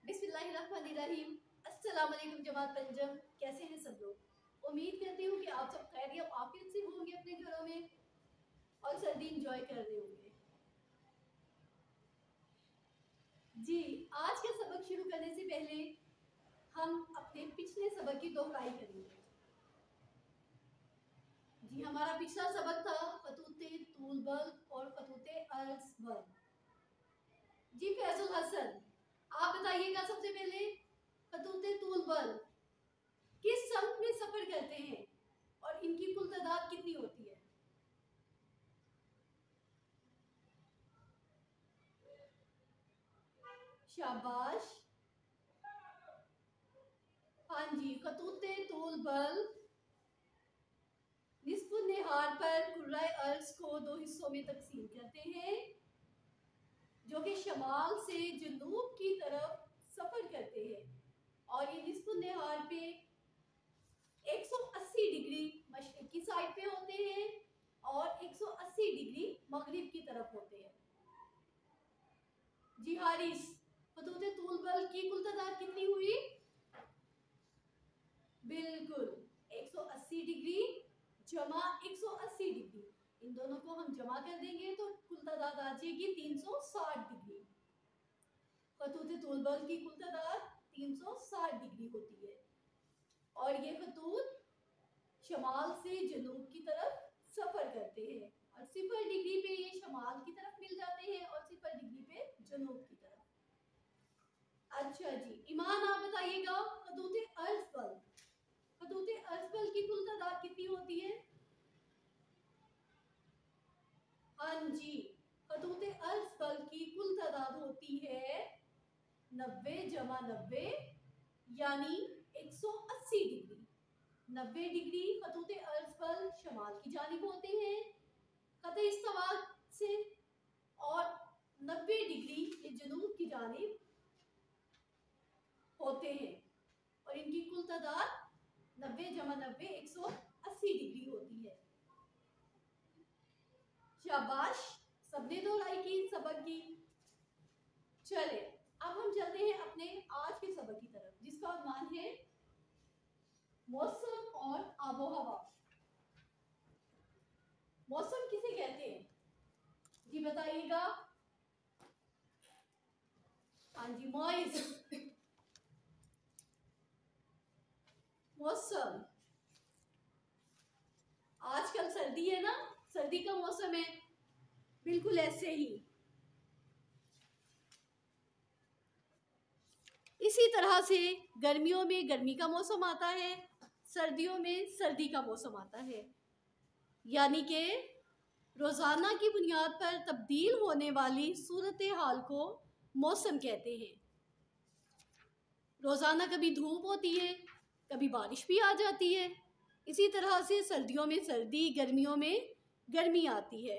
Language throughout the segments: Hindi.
बिस्मिल्लाहिर्रहमानिर्रहीम। अस्सलाम वालेकुम जमात पंजम। कैसे हैं सब लोग? उम्मीद करती हूँ कि आप सब खैरियत आफियत से होंगे अपने घरों में और सर्दी इंजॉय कर रहे होंगे। जी, आज का सबक शुरू करने से पहले हम अपने पिछले सबक की दोहराई करेंगे। जी, हमारा पिछला सबक था खतूते तूल बल्ब और खतूते अर्ज बल्ब। जी फैजुल हसन, आप बताइएगा सबसे पहले खतूते तूल बल्ब किस सम में सफर करते हैं और इनकी कुल तादाद कितनी होती है? शाबाश। हाँ जी, खतूते तूल बल्ब निस्फ़ नेहार पर कुर्राए अर्ज को दो हिस्सों में तकसीम करते हैं जो कि शमाल से जनूब की तरफ सफर करते हैं और ये निस्फ़ नेहार पे 180 डिग्री मशरिक की साइड पे होते हैं और 180 डिग्री मगरिब की तरफ होते हैं। जी हारिस, खतूते तूल बल्ब की कुल तादाद कितनी हुई? बिल्कुल 180 डिग्री जमा 180 डिग्री, इन दोनों को हम जमा कर देंगे तो कुल तादाद आ जाएगी 360 डिग्री। खतूत तूल बल्ब की कुल तादाद 360 डिग्री होती है और ये खतूत शमाल से जनूब की तरफ सफर करते हैं और 0 डिग्री पे ये शमाल की तरफ मिल जाते हैं और 0 डिग्री पे जनूब की तरफ। अच्छा जी, ईमान आप बताइएगा खतूत अर्ज बल्ब, खतूत अर्ज बल्ब की कुल तादाद कितनी होती है? हाँ जी, खतूत अर्ज बल्ब की कुल तादाद होती है 90 जमा 90 यानी 180 डिग्री। 90 डिग्री खतूत अर्ज बल्ब शमाल की जानिब होते हैं खत इस्तवा से और 90 डिग्री ये जनूब की जानिब होते हैं और इनकी कुल तादाद 90 जमा 90 180 डिग्री होती है। शाबाश, सबने दोहराई की सबक की। चले अब हम चलते हैं अपने आज के सबक की तरफ जिसका उन्वान है मौसम और आबो हवा। मौसम किसे कहते हैं जी बताइएगा? हाँ जी, मौसम। आजकल सर्दी है ना, सर्दी का मौसम है, बिल्कुल ऐसे ही इसी तरह से गर्मियों में गर्मी का मौसम आता है, सर्दियों में सर्दी का मौसम आता है, यानी कि रोज़ाना की बुनियाद पर तब्दील होने वाली सूरत हाल को मौसम कहते हैं। रोज़ाना कभी धूप होती है, कभी बारिश भी आ जाती है। इसी तरह से सर्दियों में सर्दी, गर्मियों में गर्मी आती है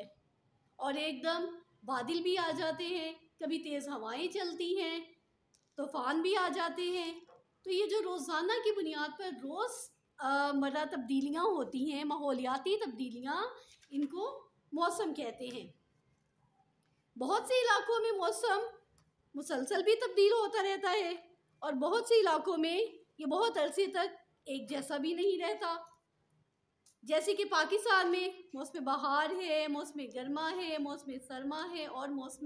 और एकदम बादल भी आ जाते हैं, कभी तेज़ हवाएं चलती हैं, तूफ़ान भी आ जाते हैं। तो ये जो रोज़ाना की बुनियाद पर रोज़मर्रा तब्दीलियाँ होती हैं, माहौलियाती तब्दीलियाँ, इनको मौसम कहते हैं। बहुत से इलाकों में मौसम मुसलसल भी तब्दील होता रहता है और बहुत से इलाकों में ये बहुत अरसे तक एक जैसा भी नहीं रहता। जैसे कि पाकिस्तान में मौसम बहार है, मौसम गर्मा है, मौसम सरमा है और मौसम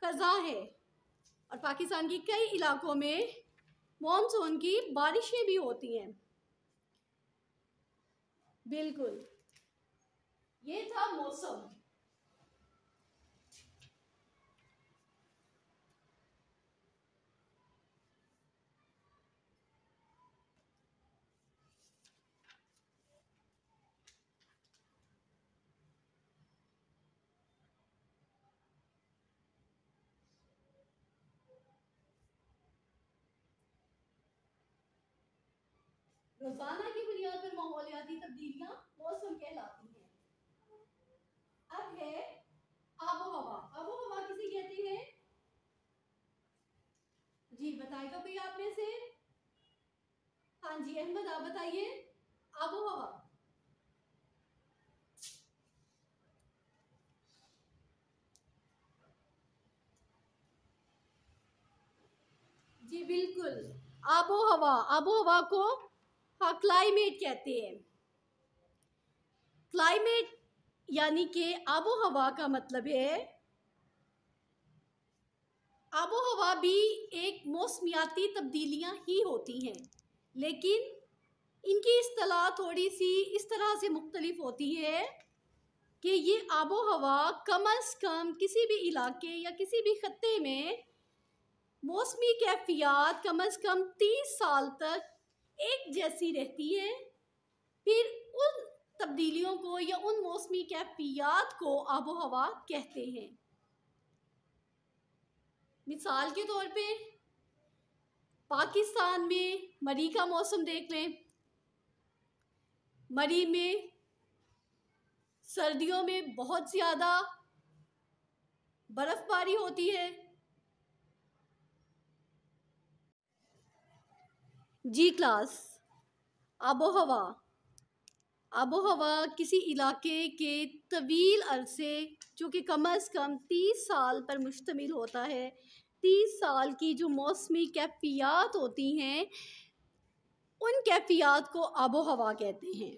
ख़ज़ा है और पाकिस्तान के कई इलाकों में मानसून की बारिशें भी होती हैं। बिल्कुल, ये था मौसम। रोजाना की बुनियाद पर माहौलियाती तब्दीलियां मौसम कहलाती हैं। अब है आबो हवा। आबो हवा किसे कहते हैं जी बताएगा कोई आप में से? हाँ जी अहमद, आप बताइए आबो हवा। जी बिल्कुल। आबो हवा को हाँ क्लाइमेट कहते हैं। क्लाइमेट यानी कि आबो हवा का मतलब है, आबो हवा भी एक मौसमियाती तब्दीलियां ही होती हैं, लेकिन इनकी इस्तिलाह थोड़ी सी इस तरह से मुख्तलिफ होती है कि ये आबो हवा कम अज़ कम किसी भी इलाके या किसी भी खत्ते में मौसमी कैफियत कम अज़ कम 30 साल तक एक जैसी रहती है। फिर उन तब्दीलियों को या उन मौसमी कैफियत को आबो हवा कहते हैं। मिसाल के तौर पे पाकिस्तान में मरी का मौसम देख लें। मरी में सर्दियों में बहुत ज़्यादा बर्फ़बारी होती है। जी क्लास, आबो हवा किसी इलाके के तवील अरसे जो कि कम अज़ कम 30 साल पर मुश्तमिल होता है, 30 साल की जो मौसमी कैफियत होती हैं उन कैफियत को आबो हवा कहते हैं।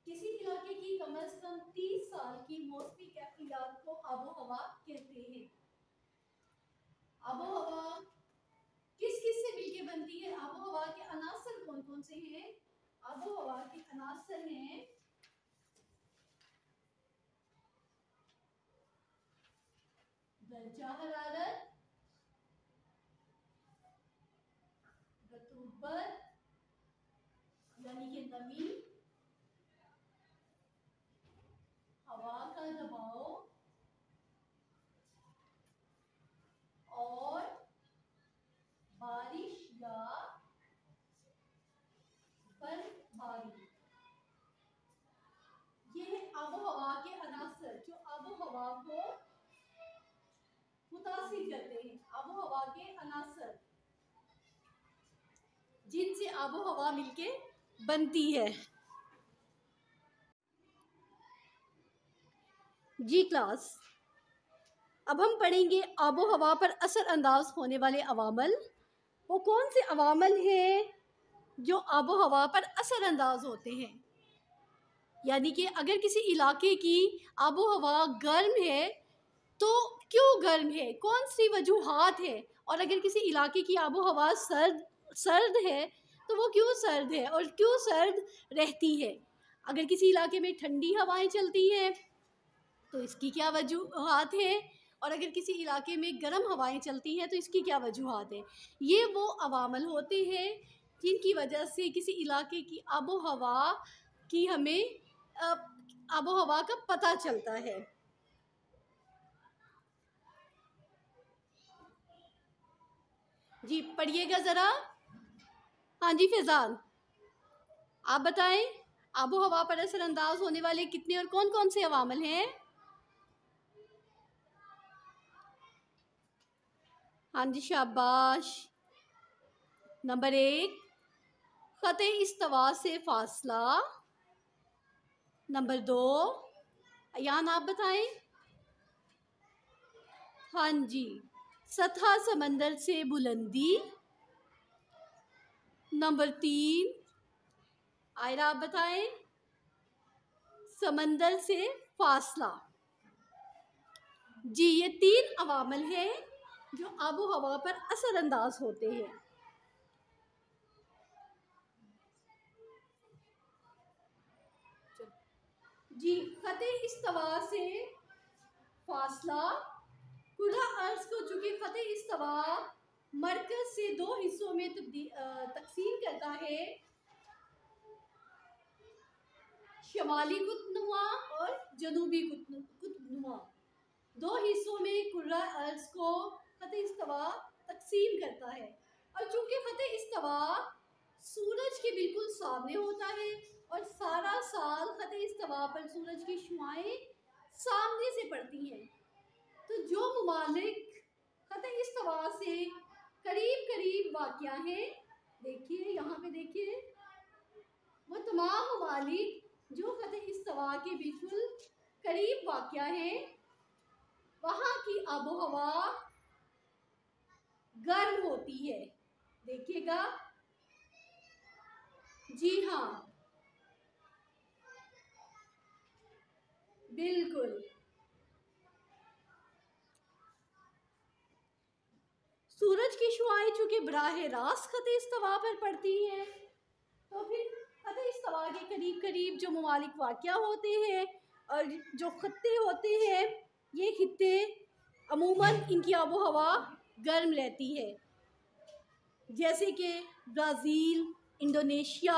किसी इलाके की कम अज़ कम 30 साल की मौसमी कैफियत को आबो हवा कहते हैं। आबो हवा किस किस से मिलके बनती है? आबो हवा के अनासर कौन कौन से हैं? आबो हवा के अनासर हैं दर्जा हरारत, रतूबत यानी कि नमी, हवा का दबाव और बारिश या बर्फबारी। ये है आबो हवा के अनासर जो आबो हवा को मुतासिर करते हैं। आबो हवा के अनासर जिनसे आबो हवा मिलके बनती है। जी क्लास, अब हम पढ़ेंगे आबो हवा पर असर अंदाज होने वाले अवामल। वो कौन से अवामल हैं जो आबो हवा पर असर अंदाज होते हैं? यानी कि अगर किसी इलाके की आबो हवा गर्म है तो क्यों गर्म है, कौन सी वजूहात है, और अगर किसी इलाके की आबो हवा सर्द है तो वो क्यों सर्द है और क्यों सर्द रहती है। अगर किसी इलाके में ठंडी हवाएं चलती हैं तो इसकी क्या वजूहात है, और अगर किसी इलाके में गर्म हवाएं चलती हैं तो इसकी क्या वजूहात है। ये वो अवामल होते हैं जिनकी वजह से किसी इलाके की आबो हवा की हमें आबो हवा का पता चलता है। जी पढ़िएगा ज़रा। हाँ जी फैज़ान, आप बताएं आबो हवा पर असरअंदाज होने वाले कितने और कौन कौन से अवामल हैं? हाँ जी शाबाश। नंबर 1 ख़ते इस्तवा से फासला। नंबर 2 अयान आप बताएं। हाँ जी सतह समंदर से बुलंदी। नंबर 3 आयरा आप बताएं। समंदर से फासला। जी ये 3 अवामल हैं जो आबो हवा पर असर अंदाज होते हैं। जी ख़ते इस्तवा से फासला, खुला अर्ज को चूँकि ख़ते इस्तवा मरकज से दो हिस्सों में तकसीम करता है, शुमाली कुतुबनुमा और जनूबी कुतुबनुमा। दो हिस्सों में कुर्रा अर्ज को खत इस्तवा तकसीम करता है। और चूंकि खत इस्तवा सूरज के बिल्कुल सामने होता है और सारा साल खत इस्तवा पर सूरज की शुआएं सामने से पड़ती हैं, तो जो ममालिक खत इस्तवा से करीब करीब वाक़या हैं, देखिए यहाँ पे देखिए, वो तमाम ममालिक जो खत इस्तवा के बिल्कुल करीब वाक़या हैं, वहाँ की आबो हवा गर्म होती है। देखिएगा, जी हाँ, बिल्कुल। सूरज की शुआएं चूंकि बराह रास्त खत इस्तवा पर पड़ती हैं, तो फिर खत इस्तवा के करीब करीब जो ममालिक वाक़या होते हैं और जो खत्ते होते हैं, ये खित्ते अमूमन इनकी आबो हवा गर्म रहती है। जैसे कि ब्राज़ील, इंडोनेशिया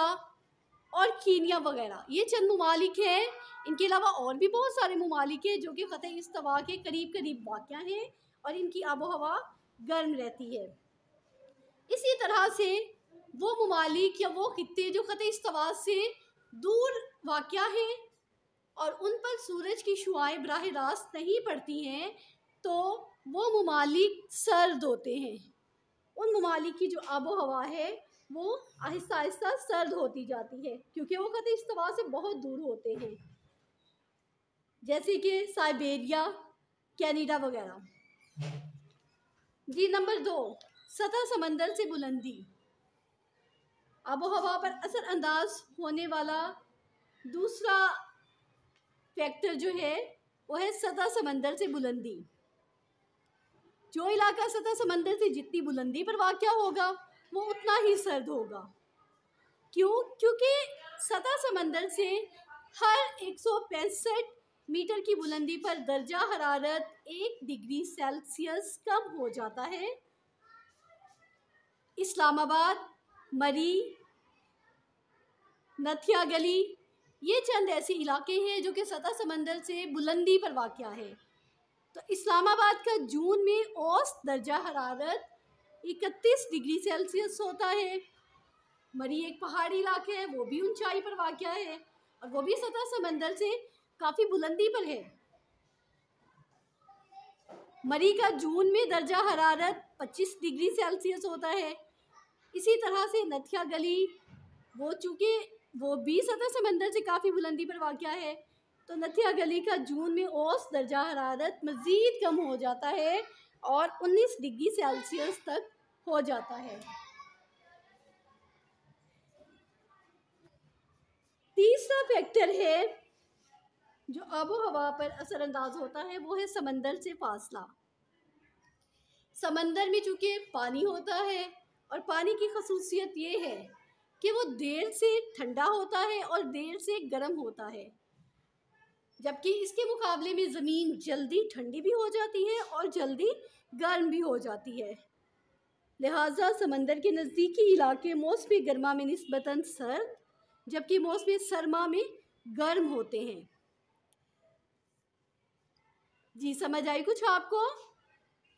और कीनिया वगैरह, ये चंद ममालिक हैं। इनके अलावा और भी बहुत सारे ममालिक हैं जो कि खत इस्तवा के करीब करीब वाक़या हैं और इनकी आबो हवा गर्म रहती है। इसी तरह से वो ममालिक या वो खित्ते जो खत इस्तवा से दूर वाक़या हैं और उन पर सूरज की शुआएं बराह रास्त नहीं पड़ती हैं, तो वो ममालिक सर्द होते हैं। उन ममालिक की जो आबो हवा है वो आहिस्ता आहिस्ता सर्द होती जाती है, क्योंकि वो खत इस्तवा से बहुत दूर होते हैं, जैसे कि साइबेरिया, कनाडा वगैरह। जी नंबर 2, सतह समंदर से बुलंदी। आबो हवा पर असर अंदाज होने वाला दूसरा फैक्टर जो है वो है सतह समंदर से बुलंदी। जो इलाका सतह समंदर से जितनी बुलंदी पर वाक़या होगा वो उतना ही सर्द होगा। क्यों? क्योंकि सतह समंदर से हर 165 मीटर की बुलंदी पर दर्जा हरारत 1 डिग्री सेल्सियस कम हो जाता है। इस्लामाबाद, मरी, नथिया गली, ये चंद ऐसे इलाके हैं जो कि सतह समंदर से बुलंदी पर वाक़या है। तो इस्लामाबाद का जून में औसत दर्जा हरारत 31 डिग्री सेल्सियस होता है। मरी एक पहाड़ी इलाका है, वो भी ऊंचाई पर वाक़या है और वो भी सतह समंदर से काफ़ी बुलंदी पर है। मरी का जून में दर्जा हरारत 25 डिग्री सेल्सियस होता है। इसी तरह से नथिया गली, वो चूँकि वो भी सतह समंदर से काफ़ी बुलंदी पर वाक़या है, तो नथिया गली का जून में औसत दर्जा हरारत मज़ीद कम हो जाता है और 19 डिग्री सेल्सियस तक हो जाता है। तीसरा फैक्टर है जो आबो हवा पर असरअंदाज होता है, वो है समंदर से फासला। समंदर में चूँकि पानी होता है और पानी की खसूसियत ये है कि वो देर से ठंडा होता है और देर से गर्म होता है, जबकि इसके मुकाबले में ज़मीन जल्दी ठंडी भी हो जाती है और जल्दी गर्म भी हो जाती है। लिहाजा समंदर के नज़दीकी इलाके मौसम गर्मा में निस्बतन सर्द, जबकि मौसम सरमा में गर्म होते हैं। जी समझ आई कुछ आपको?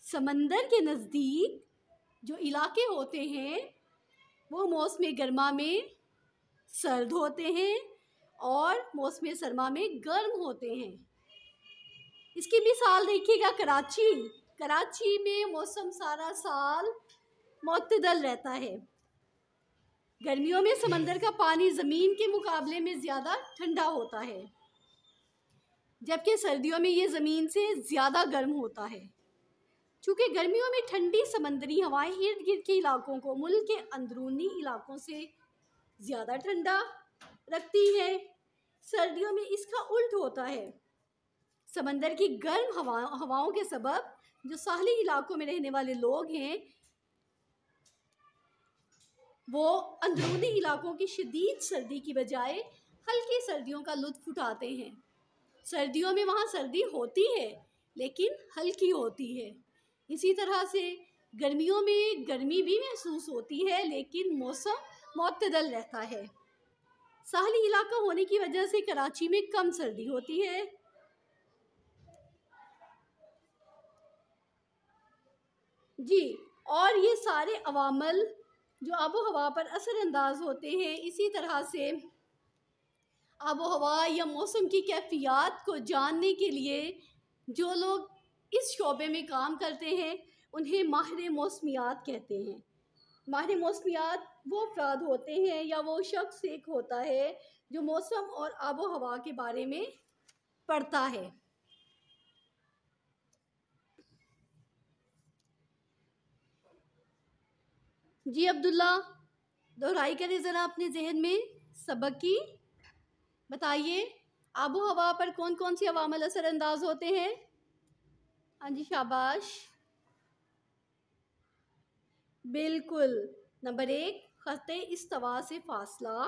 समंदर के नज़दीक जो इलाके होते हैं वो मौसम गर्मा में सर्द होते हैं और मौसम सरमा में गर्म होते हैं। इसकी मिसाल देखिएगा, कराची में मौसम सारा साल मुतदल रहता है। गर्मियों में समंदर का पानी ज़मीन के मुकाबले में ज़्यादा ठंडा होता है, जबकि सर्दियों में ये ज़मीन से ज़्यादा गर्म होता है। चूँकि गर्मियों में ठंडी समंदरी हवाएं इर्द गिर्द के इलाकों को मुल्क के अंदरूनी इलाकों से ज़्यादा ठंडा रखती है, सर्दियों में इसका उल्ट होता है। समंदर की गर्म हवाओं के सबब जो साहली इलाकों में रहने वाले लोग हैं वो अंदरूनी इलाकों की शदीद सर्दी की बजाय हल्की सर्दियों का लुत्फ़ उठाते हैं। सर्दियों में वहाँ सर्दी होती है लेकिन हल्की होती है। इसी तरह से गर्मियों में गर्मी भी महसूस होती है लेकिन मौसम मुतदल रहता है। साहली इलाका होने की वजह से कराची में कम सर्दी होती है। जी, और ये सारे अवामल जो आबो हवा पर असरअंदाज होते हैं, इसी तरह से आबो हवा या मौसम की कैफियत को जानने के लिए जो लोग इस शोबे में काम करते हैं उन्हें माहिर मौसमियात कहते हैं। माहिर मौसमियात वो अफराद होते हैं या वो शख्स एक होता है जो मौसम और आबो हवा के बारे में पढ़ता है। जी अब्दुल्ला, दोहराई करें ज़रा अपने जहन में सबक की। बताइए आबो हवा पर कौन कौन सी अवामल असरअंदाज होते हैं। हाँ जी, शाबाश, बिल्कुल। नंबर 1 ख़त्ते इस्तवा से फासला,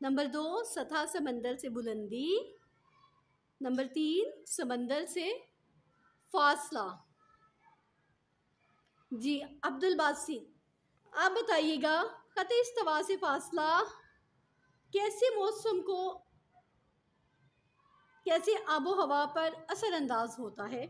नंबर 2 सतह समंदर से बुलंदी, नंबर 3 समंदर से फासला। जी अब्दुल बासित, आप बताइएगा ख़त्ते इस्तवा से फासला कैसे मौसम को, कैसे आबो हवा पर असरअंदाज होता है।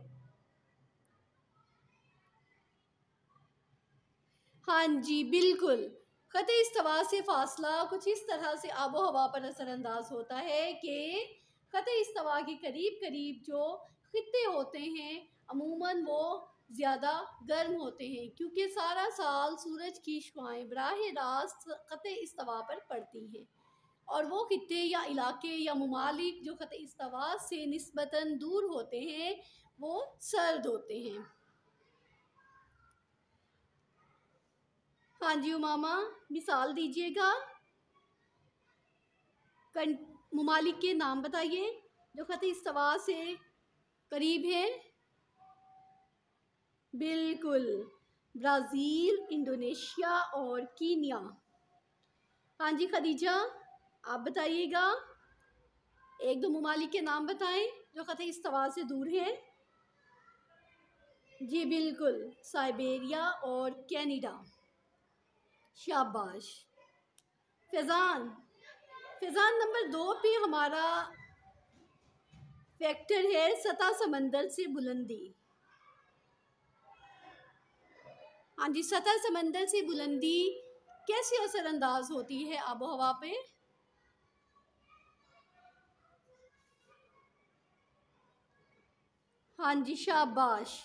हाँ जी, बिल्कुल। ख़त्ते इस्तवा से फासला कुछ इस तरह से आबो हवा पर असरअंदाज होता है कि ख़त्ते इस्तवा के करीब करीब जो खित्ते होते हैं अमूमन वो ज़्यादा गर्म होते हैं क्योंकि सारा साल सूरज की शुआएं बराह रास्त ख़त्ते इस्तवा पर पड़ती हैं और वो खित्ते या इलाके या ममालिक जो ख़त्ते इस्तवा से निस्बतन दूर होते हैं वो सर्द होते हैं। हाँ जी उमामा, मिसाल दीजिएगा, ममालिक के नाम बताइए जो ख़त्ते इस्तवा से करीब हैं। बिल्कुल, ब्राज़ील, इंडोनेशिया और कीनिया। हाँ जी खदीजा, आप बताइएगा, एक दो ममालिक के नाम बताएं जो ख़त्ते इस्तवा से दूर हैं। जी बिल्कुल, साइबेरिया और कनाडा। शाबाश। फैज़ान, फैज़ान नंबर 2 पे हमारा फैक्टर है सतह समंदर से बुलंदी। हाँ जी, सतह समंदर से बुलंदी कैसे असरअंदाज होती है आबो हवा पे। हाँ जी, शाबाश।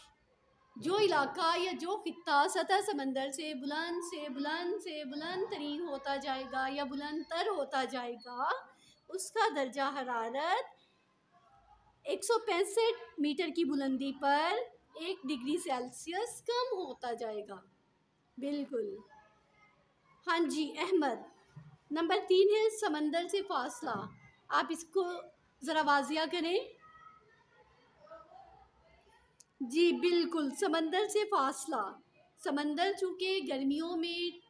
जो इलाका या जो खित्ता सतह समंदर से बुलंद से बुलंद से बुलंद तरीन होता जाएगा या बुलंद तर होता जाएगा उसका दर्जा हरारत 165 मीटर की बुलंदी पर 1 डिग्री सेल्सियस कम होता जाएगा। बिल्कुल। हाँ जी अहमद, नंबर 3 है समंदर से फासला, आप इसको ज़रा वाजिया करें। जी बिल्कुल, समंदर से फासला, समंदर चूँकि गर्मियों में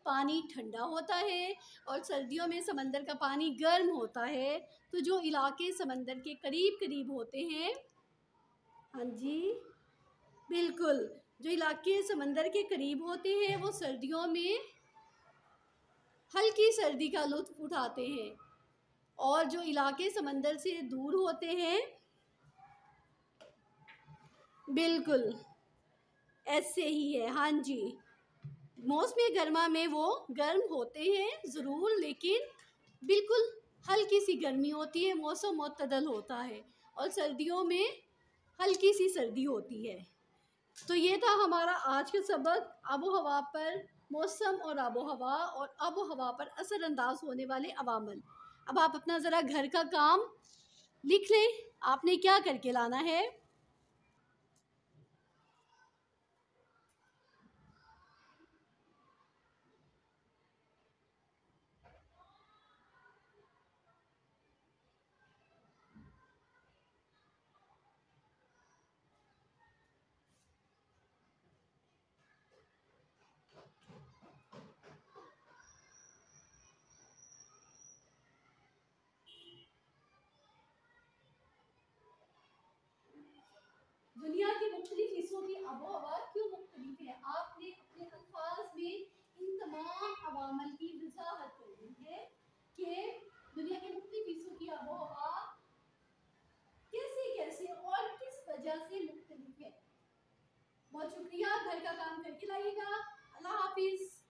पानी ठंडा होता है और सर्दियों में समंदर का पानी गर्म होता है, तो जो इलाके समंदर के करीब करीब होते हैं, हाँ जी बिल्कुल, जो इलाके समंदर के करीब होते हैं वो सर्दियों में हल्की सर्दी का लुत्फ़ उठाते हैं और जो इलाके समंदर से दूर होते हैं, बिल्कुल ऐसे ही है। हाँ जी, मौसम गर्मा में वो गर्म होते हैं ज़रूर लेकिन बिल्कुल हल्की सी गर्मी होती है, मौसम मुतदल होता है और सर्दियों में हल्की सी सर्दी होती है। तो ये था हमारा आज का सबक आबो हवा पर, मौसम और आबो हवा और आबो हवा पर असरअंदाज होने वाले अवामल। अब आप अपना ज़रा घर का काम लिख लें, आपने क्या करके लाना है। मुख्तलिफ हिस्सों की आबो हवा क्यों मुख्तलिफ है, आपने अपने अल्फाज में इन तमाम अवामल की वजाहत करनी है कि दुनिया के मुख्तलिफ हिस्सों की आबो हवा कैसे कैसे और किस वजह से मुख्तलिफ है। बहुत शुक्रिया, घर का काम करके लाइएगा। अल्लाह हाफिज।